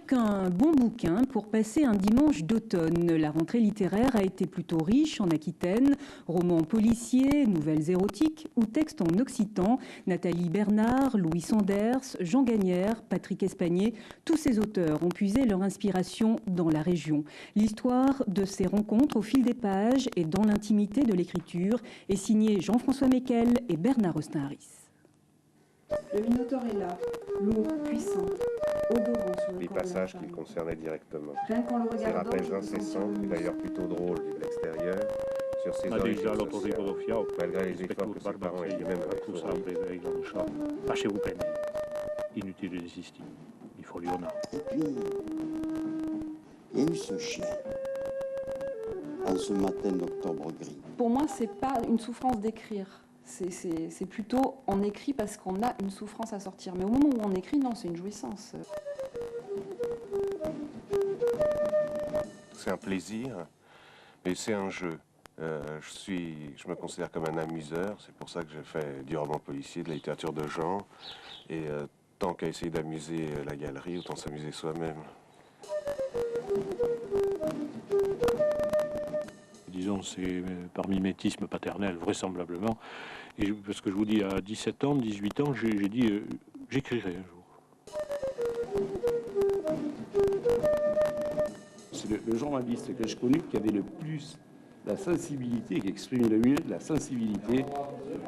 qu'un bon bouquin pour passer un dimanche d'automne. La rentrée littéraire a été plutôt riche en Aquitaine. Romans policiers, nouvelles érotiques ou textes en occitan. Nathalie Bernard, Louis Sanders, Jean Gagnère, Patrick Espagné, tous ces auteurs ont puisé leur inspiration dans la région. L'histoire de ces rencontres au fil des pages et dans l'intimité de l'écriture est signée Jean-François Meckel et Bernard Ostin-Harris. Le Minotaure est là, lourd, puissant, odorant sur le Les corps de la passages femme. qui le concernaient directement. Rien qu'en le Ces regardant, rappels je peux sentir incessants, le et d'ailleurs muscle. plutôt drôles vu de l'extérieur, sur ses Ma origines deja sociales, l'autorigodofiau, malgré les efforts que ses respectul parents et barbariei, lui-même avaient acusat fournis. privilegium Facez-vous peine. Inutile d'insister. Il faut lui honneur. Et puis, il y a eu ce chien, en ce matin d'octobre gris. Pour moi, c'est pas une souffrance d'écrire. C'est plutôt on écrit parce qu'on a une souffrance à sortir. Mais au moment où on écrit, non, c'est une jouissance. C'est un plaisir, mais c'est un jeu. Je me considère comme un amuseur, c'est pour ça que j'ai fait du roman policier, de la littérature de genre. Et tant qu'à essayer d'amuser la galerie, autant s'amuser soi-même. Disons, c'est par mimétisme paternel, vraisemblablement. Et parce que je vous dis, à 17 ans, 18 ans, j'ai dit, j'écrirai un jour. C'est le journaliste que je connais qui avait le plus la sensibilité, qui exprimait le mieux la sensibilité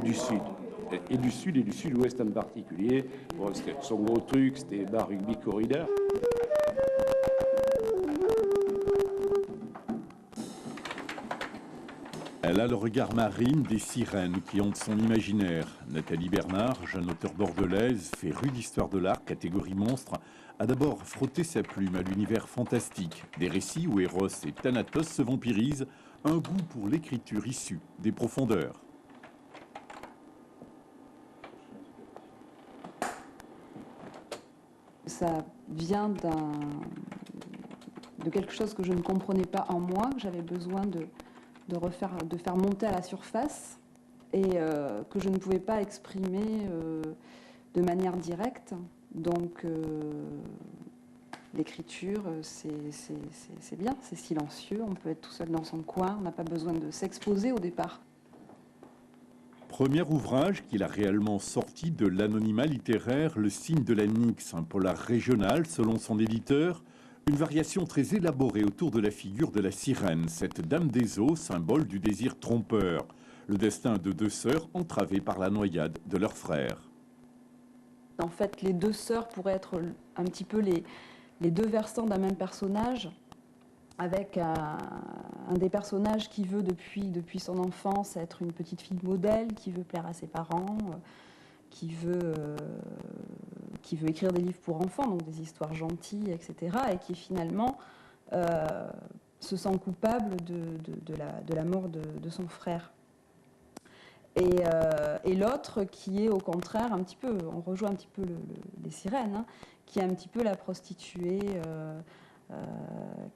du Sud. Et du Sud et du Sud-Ouest en particulier. Bon, son gros truc, c'était bar rugby corridor. Elle a le regard marine des sirènes qui hantent son imaginaire. Nathalie Bernard, jeune auteure bordelaise, férue d'histoire de l'art, catégorie monstre, a d'abord frotté sa plume à l'univers fantastique. Des récits où Eros et Thanatos se vampirisent, un goût pour l'écriture issue des profondeurs. Ça vient de quelque chose que je ne comprenais pas en moi, que j'avais besoin de faire monter à la surface et que je ne pouvais pas exprimer de manière directe. Donc l'écriture, c'est bien, c'est silencieux, on peut être tout seul dans son coin, on n'a pas besoin de s'exposer au départ. Premier ouvrage qu'il a réellement sorti de l'anonymat littéraire, Le signe de la Nyx, un polar régional selon son éditeur, une variation très élaborée autour de la figure de la sirène, cette dame des eaux, symbole du désir trompeur, le destin de deux sœurs entravées par la noyade de leur frère. En fait, les deux sœurs pourraient être un petit peu les deux versants d'un même personnage, avec un des personnages qui veut depuis son enfance être une petite fille modèle, qui veut plaire à ses parents, qui veut écrire des livres pour enfants, donc des histoires gentilles, etc. Et qui finalement se sent coupable de la mort de son frère. Et l'autre qui est au contraire un petit peu, on rejoint un petit peu les sirènes, hein, qui est un petit peu la prostituée,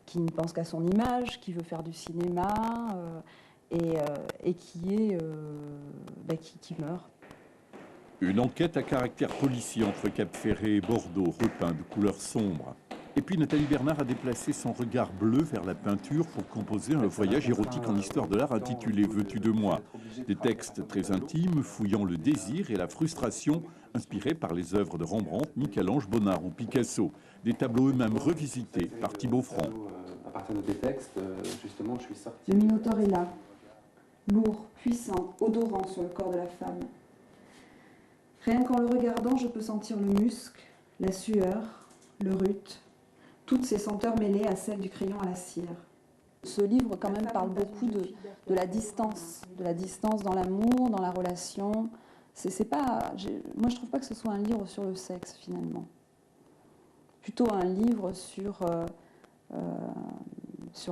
qui ne pense qu'à son image, qui veut faire du cinéma et qui meurt. Une enquête à caractère policier entre Cap-Ferré et Bordeaux, repeint de couleurs sombres. Et puis Nathalie Bernard a déplacé son regard bleu vers la peinture pour composer un voyage érotique en histoire de l'art intitulé « Veux-tu de moi ?» Des textes très intimes, fouillant le désir et la frustration, inspirés par les œuvres de Rembrandt, Michel-Ange, Bonnard ou Picasso. Des tableaux eux-mêmes revisités par Thibaut Franc. À partir de tes textes, justement, je suis sorti. Le Minotaure est là, lourd, puissant, odorant sur le corps de la femme. Rien qu'en le regardant, je peux sentir le musc, la sueur, le rut, toutes ces senteurs mêlées à celles du crayon à la cire. Ce livre quand même parle beaucoup de la distance dans l'amour, dans la relation. C'est pas, moi je trouve pas que ce soit un livre sur le sexe finalement. Plutôt un livre sur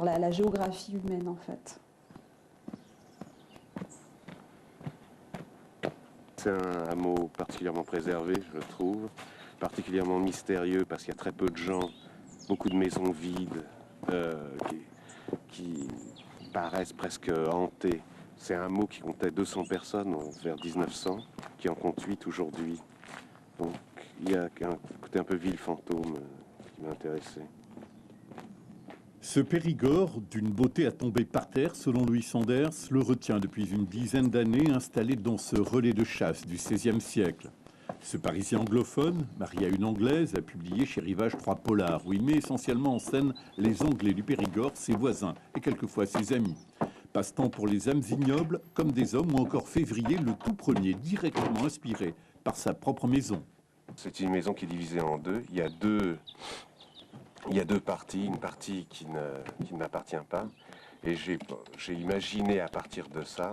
la géographie humaine en fait. C'est un hameau particulièrement préservé, je le trouve, particulièrement mystérieux parce qu'il y a très peu de gens, beaucoup de maisons vides qui paraissent presque hantées. C'est un hameau qui comptait 200 personnes vers 1900, qui en compte 8 aujourd'hui. Donc il y a un côté un peu ville fantôme qui qui m'a intéressé. Ce Périgord, d'une beauté à tomber par terre, selon Louis Sanders, le retient depuis une dizaine d'années, installé dans ce relais de chasse du XVIe siècle. Ce Parisien anglophone, marié à une Anglaise, a publié chez Rivage 3 polars, où il met essentiellement en scène les Anglais du Périgord, ses voisins et quelquefois ses amis. Passe-temps pour les âmes ignobles, comme des hommes, ou encore Février, le tout premier, directement inspiré par sa propre maison. C'est une maison qui est divisée en deux. Il y a deux parties, une partie qui ne m'appartient pas. Et j'ai imaginé à partir de ça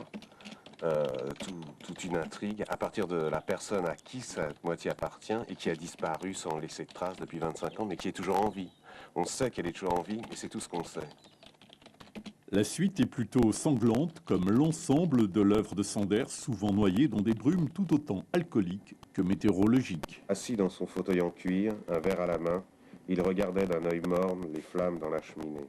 toute une intrigue, à partir de la personne à qui cette moitié appartient et qui a disparu sans laisser de traces depuis 25 ans, mais qui est toujours en vie. On sait qu'elle est toujours en vie, mais c'est tout ce qu'on sait. La suite est plutôt sanglante, comme l'ensemble de l'œuvre de Sanders, souvent noyée dans des brumes tout autant alcooliques que météorologiques. Assis dans son fauteuil en cuir, un verre à la main, il regardait d'un œil morne les flammes dans la cheminée.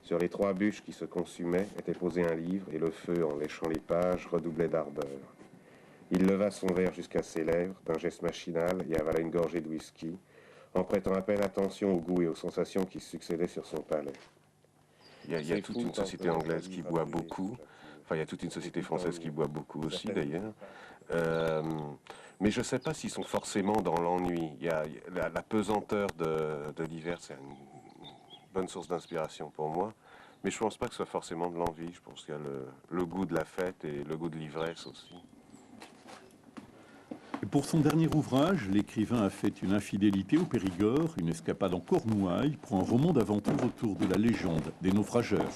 Sur les 3 bûches qui se consumaient était posé un livre et le feu, en léchant les pages, redoublait d'ardeur. Il leva son verre jusqu'à ses lèvres d'un geste machinal et avala une gorgée de whisky, en prêtant à peine attention au goût et aux sensations qui succédaient sur son palais. Il y a toute une société anglaise qui boit beaucoup. Enfin, il y a toute une société française qui boit beaucoup aussi, d'ailleurs. Mais je ne sais pas s'ils sont forcément dans l'ennui. La pesanteur de l'hiver, c'est une bonne source d'inspiration pour moi. Mais je ne pense pas que ce soit forcément de l'envie. Je pense qu'il y a le goût de la fête et le goût de l'ivresse aussi. Et pour son dernier ouvrage, l'écrivain a fait une infidélité au Périgord, une escapade en Cornouailles pour un roman d'aventure autour de la légende des naufrageurs.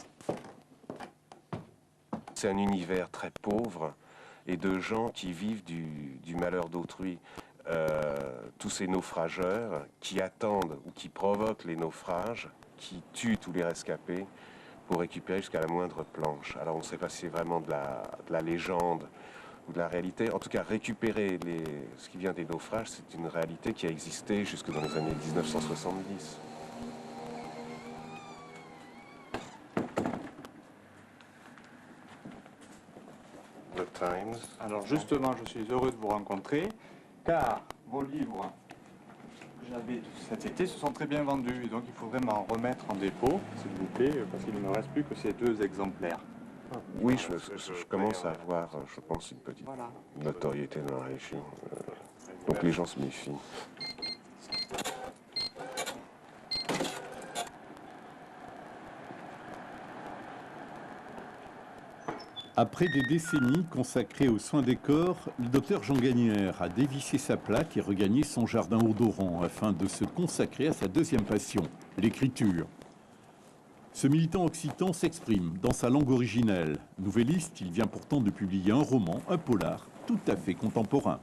C'est un univers très pauvre et de gens qui vivent du malheur d'autrui. Tous ces naufrageurs qui attendent ou qui provoquent les naufrages, qui tuent tous les rescapés pour récupérer jusqu'à la moindre planche. Alors on ne sait pas si c'est vraiment de la légende ou de la réalité. En tout cas, récupérer ce qui vient des naufrages, c'est une réalité qui a existé jusque dans les années 1970. The Times. Alors justement, je suis heureux de vous rencontrer, car vos livres que j'avais cet été se sont très bien vendus. Et donc il faut vraiment remettre en dépôt, s'il vous plaît, parce qu'il ne me reste plus que ces 2 exemplaires. Oui, je commence à avoir, je pense, une petite notoriété dans la région. Donc les gens se méfient. Après des décennies consacrées aux soins des corps, le docteur Jean Gagnère a dévissé sa plaque et regagné son jardin odorant afin de se consacrer à sa deuxième passion, l'écriture. Ce militant occitan s'exprime dans sa langue originelle. Nouvelliste, il vient pourtant de publier un roman, un polar, tout à fait contemporain.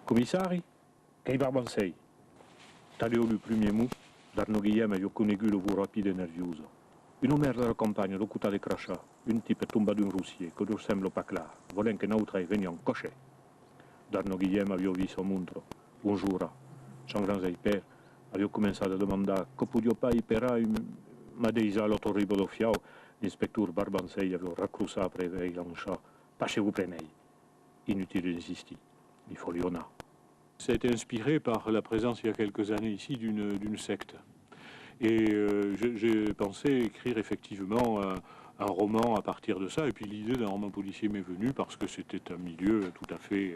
Commissari, che Barbansei. Taglio il primo mu, Darno Guillem io conegulo vu rapido e nervioso. Une mère la campagne, l'occuta de crachat, une type tomba d'un roussier, que dur semble pas clair, volen che n'autra venian cocher. Darno Guillem avio visto montro, un giura. Jean Granzei per, avevo cominciato a domandare che podio pas iperai, ma dei l'autre ribolo fiao, l'inspecteur Barbansei aveva raccrusa après lancia, pas chez vous prenez. Inutile d'insister, il faut l'honneur. Ça a été inspiré par la présence il y a quelques années ici d'une secte. Et j'ai pensé écrire effectivement un roman à partir de ça. Et puis l'idée d'un roman policier m'est venue parce que c'était un milieu tout à fait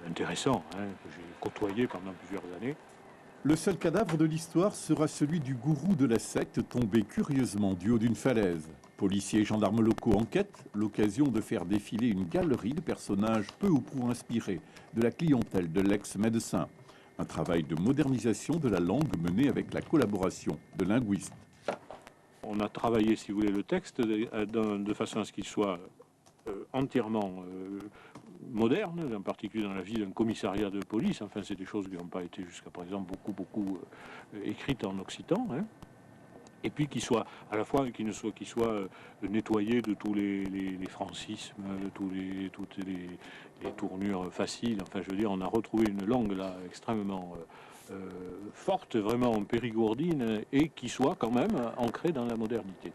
intéressant, hein, que j'ai côtoyé pendant plusieurs années. Le seul cadavre de l'histoire sera celui du gourou de la secte tombé curieusement du haut d'une falaise. Policiers et gendarmes locaux enquêtent, l'occasion de faire défiler une galerie de personnages peu ou prou inspirés de la clientèle de l'ex-médecin. Un travail de modernisation de la langue mené avec la collaboration de linguistes. On a travaillé, si vous voulez, le texte de façon à ce qu'il soit entièrement moderne, en particulier dans la vie d'un commissariat de police. Enfin, c'est des choses qui n'ont pas été jusqu'à présent beaucoup écrites en occitan. Hein. Et puis qui soit à la fois qui soit nettoyé de tous les francismes, de toutes les tournures faciles. Enfin, je veux dire, on a retrouvé une langue là extrêmement forte, vraiment périgourdine, et qui soit quand même ancrée dans la modernité.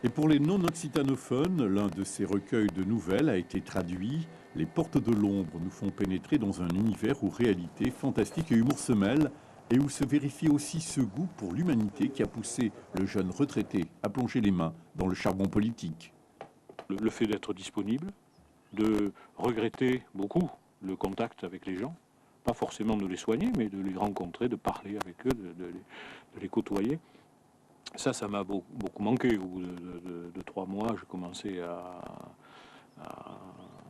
Et pour les non-occitanophones, l'un de ces recueils de nouvelles a été traduit Les portes de l'ombre nous font pénétrer dans un univers où réalité, fantastique et humour se mêlent et où se vérifie aussi ce goût pour l'humanité qui a poussé le jeune retraité à plonger les mains dans le charbon politique. Le fait d'être disponible, de regretter beaucoup le contact avec les gens, pas forcément de les soigner, mais de les rencontrer, de parler avec eux, de les côtoyer. Ça m'a beaucoup manqué. Au bout de 3 mois, je commençais à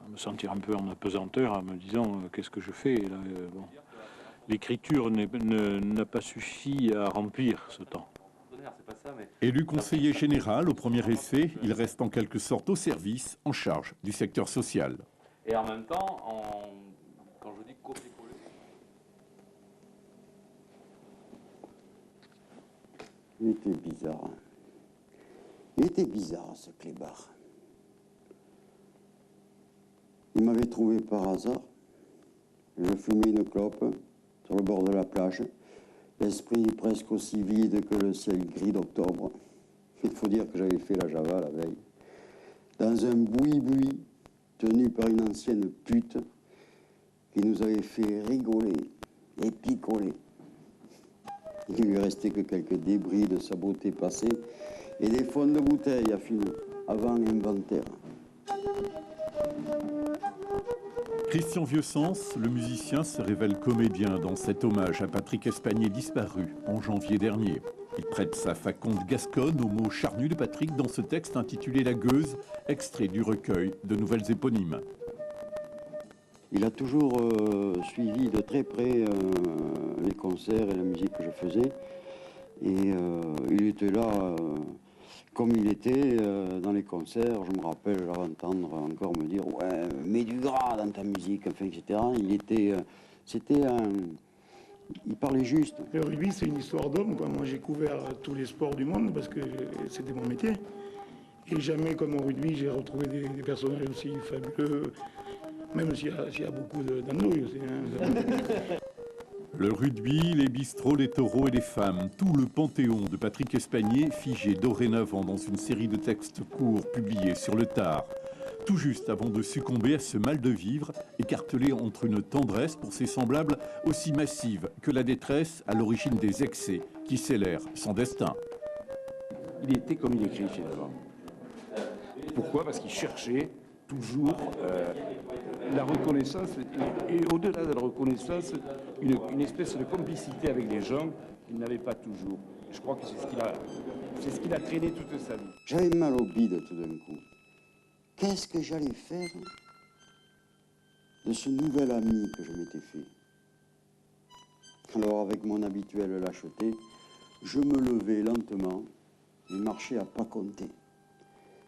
me sentir un peu en apesanteur, en me disant qu'est-ce que je fais là, bon. L'écriture n'a pas suffi à remplir ce temps. Élu conseiller général au premier essai, il reste en quelque sorte au service, en charge du secteur social. Et en même temps, quand je dis copier-coller. Il était bizarre. Il était bizarre, ce clébard. Il m'avait trouvé par hasard. Je fumais une clope sur le bord de la plage. L'esprit presque aussi vide que le ciel gris d'octobre. Il faut dire que j'avais fait la Java la veille. Dans un boui-boui tenu par une ancienne pute qui nous avait fait rigoler et picoler. Il lui restait que quelques débris de sa beauté passée et des fonds de bouteille à finir avant l'inventaire. Christian Vieussens, le musicien, se révèle comédien dans cet hommage à Patrick Espagnier disparu en janvier dernier. Il prête sa faconde gasconne aux mots charnus de Patrick dans ce texte intitulé La Gueuse, extrait du recueil de nouvelles éponymes. Il a toujours suivi de très près les concerts et la musique que je faisais. Et il était là, comme il était dans les concerts. Je me rappelle l'entendre encore me dire « Ouais, mets du gras dans ta musique », enfin, etc. Il était... c'était un... Il parlait juste. Le rugby, c'est une histoire d'homme. Moi, j'ai couvert tous les sports du monde parce que c'était mon métier. Et jamais, comme au rugby, j'ai retrouvé des personnages aussi fabuleux, même s'il y a beaucoup d'andouilles aussi. Hein. Le rugby, les bistrots, les taureaux et les femmes, tout le panthéon de Patrick Espagnier figé dorénavant dans une série de textes courts publiés sur le tard. Tout juste avant de succomber à ce mal de vivre, écartelé entre une tendresse pour ses semblables aussi massive que la détresse à l'origine des excès qui scellèrent son destin. Il était comme il écrit finalement. Pourquoi? Parce qu'il cherchait toujours la reconnaissance et au-delà de la reconnaissance, une espèce de complicité avec les gens qu'il n'avait pas toujours. Je crois que c'est ce qu'il a traîné toute sa vie. J'avais mal au bide tout d'un coup. Qu'est-ce que j'allais faire de ce nouvel ami que je m'étais fait? Alors, avec mon habituelle lâcheté, je me levais lentement et marchais à pas compter.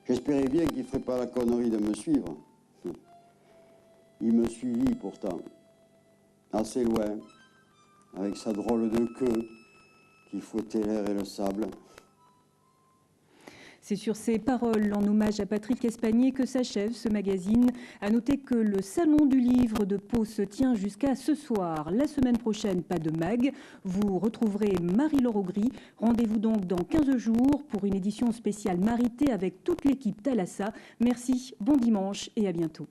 J'espérais bien qu'il ne ferait pas la connerie de me suivre. Il me suivit pourtant, assez loin, avec sa drôle de queue qui fouettait l'air et le sable. C'est sur ces paroles en hommage à Patrick Espagnier que s'achève ce magazine. À noter que le Salon du Livre de Pau se tient jusqu'à ce soir. La semaine prochaine, pas de mag. Vous retrouverez Marie-Laure Augry. Rendez-vous donc dans 15 jours pour une édition spéciale Marité avec toute l'équipe Thalassa. Merci, bon dimanche et à bientôt.